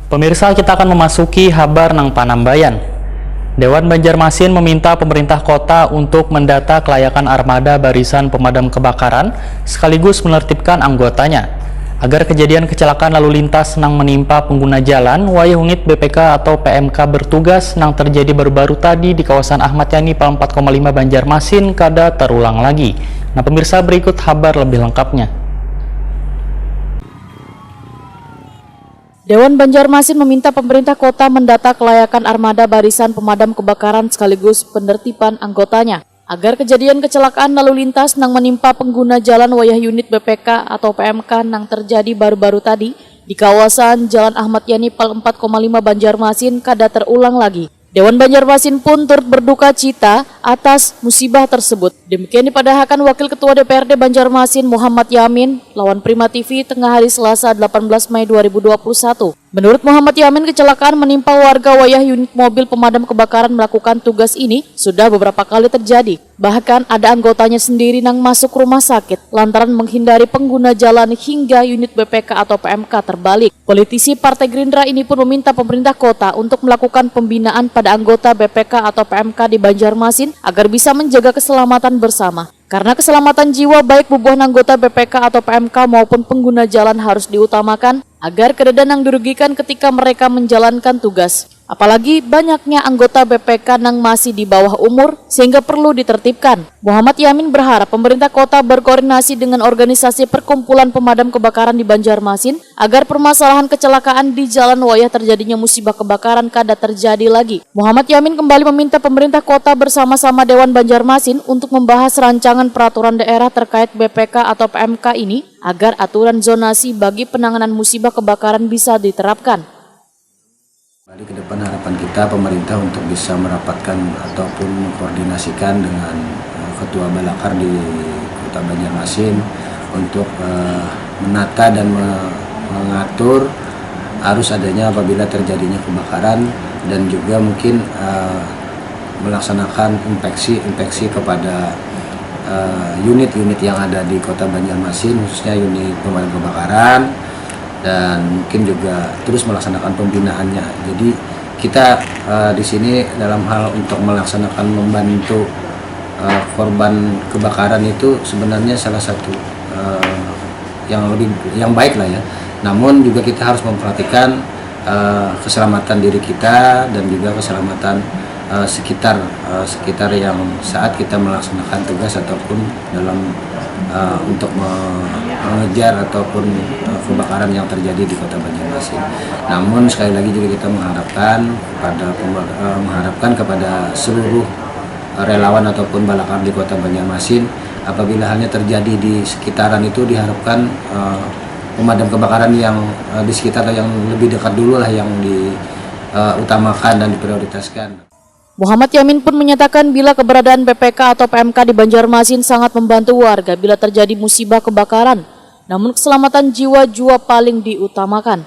Pemirsa, kita akan memasuki Habar nang Panambayan. Dewan Banjarmasin meminta pemerintah kota untuk mendata kelayakan armada barisan pemadam kebakaran sekaligus menertibkan anggotanya agar kejadian kecelakaan lalu lintas nang menimpa pengguna jalan wayah unit BPK atau PMK bertugas nang terjadi baru-baru tadi di kawasan Ahmad Yani 4,5 Banjarmasin kada terulang lagi. Nah pemirsa, berikut kabar lebih lengkapnya. Dewan Banjarmasin meminta pemerintah kota mendata kelayakan armada barisan pemadam kebakaran sekaligus penertiban anggotanya agar kejadian kecelakaan lalu lintas nang menimpa pengguna jalan wayah unit BPK atau PMK nang terjadi baru-baru tadi di kawasan Jalan Ahmad Yani 4,5 Banjarmasin kada terulang lagi. Dewan Banjarmasin pun turut berduka cita atas musibah tersebut. Demikian dipadahkan Wakil Ketua DPRD Banjarmasin Muhammad Yamin lawan Prima TV tengah hari Selasa 18 Mei 2021. Menurut Muhammad Yamin, kecelakaan menimpa warga wayah unit mobil pemadam kebakaran melakukan tugas ini sudah beberapa kali terjadi. Bahkan ada anggotanya sendiri nang masuk rumah sakit lantaran menghindari pengguna jalan hingga unit BPK atau PMK terbalik. Politisi Partai Gerindra ini pun meminta pemerintah kota untuk melakukan pembinaan pada anggota BPK atau PMK di Banjarmasin agar bisa menjaga keselamatan bersama. Karena keselamatan jiwa baik bubuhan anggota BPK atau PMK maupun pengguna jalan harus diutamakan agar kada nang dirugikan ketika mereka menjalankan tugas. Apalagi banyaknya anggota BPK nang masih di bawah umur sehingga perlu ditertibkan. Muhammad Yamin berharap pemerintah kota berkoordinasi dengan organisasi perkumpulan pemadam kebakaran di Banjarmasin agar permasalahan kecelakaan di jalan wayah terjadinya musibah kebakaran kada terjadi lagi. Muhammad Yamin kembali meminta pemerintah kota bersama-sama Dewan Banjarmasin untuk membahas rancangan peraturan daerah terkait BPK atau PMK ini agar aturan zonasi bagi penanganan musibah kebakaran bisa diterapkan. Kembali ke depan harapan kita pemerintah untuk bisa merapatkan ataupun mengkoordinasikan dengan Ketua Balakar di Kota Banjarmasin untuk menata dan mengatur arus adanya apabila terjadinya kebakaran dan juga mungkin melaksanakan inspeksi kepada unit-unit yang ada di Kota Banjarmasin, khususnya unit pemadam kebakaran, dan mungkin juga terus melaksanakan pembinaannya. Jadi kita di sini dalam hal untuk melaksanakan membantu korban kebakaran itu sebenarnya salah satu yang baik lah ya. Namun juga kita harus memperhatikan keselamatan diri kita dan juga keselamatan sekitar yang saat kita melaksanakan tugas ataupun dalam untuk mengejar ataupun kebakaran yang terjadi di Kota Banjarmasin. Namun sekali lagi juga kita mengharapkan kepada seluruh relawan ataupun balakar di Kota Banjarmasin, apabila halnya terjadi di sekitaran itu diharapkan pemadam kebakaran yang di sekitar yang lebih dekat dulu lah yang diutamakan dan diprioritaskan. Muhammad Yamin pun menyatakan bila keberadaan BPK atau PMK di Banjarmasin sangat membantu warga bila terjadi musibah kebakaran, namun keselamatan jiwa paling diutamakan.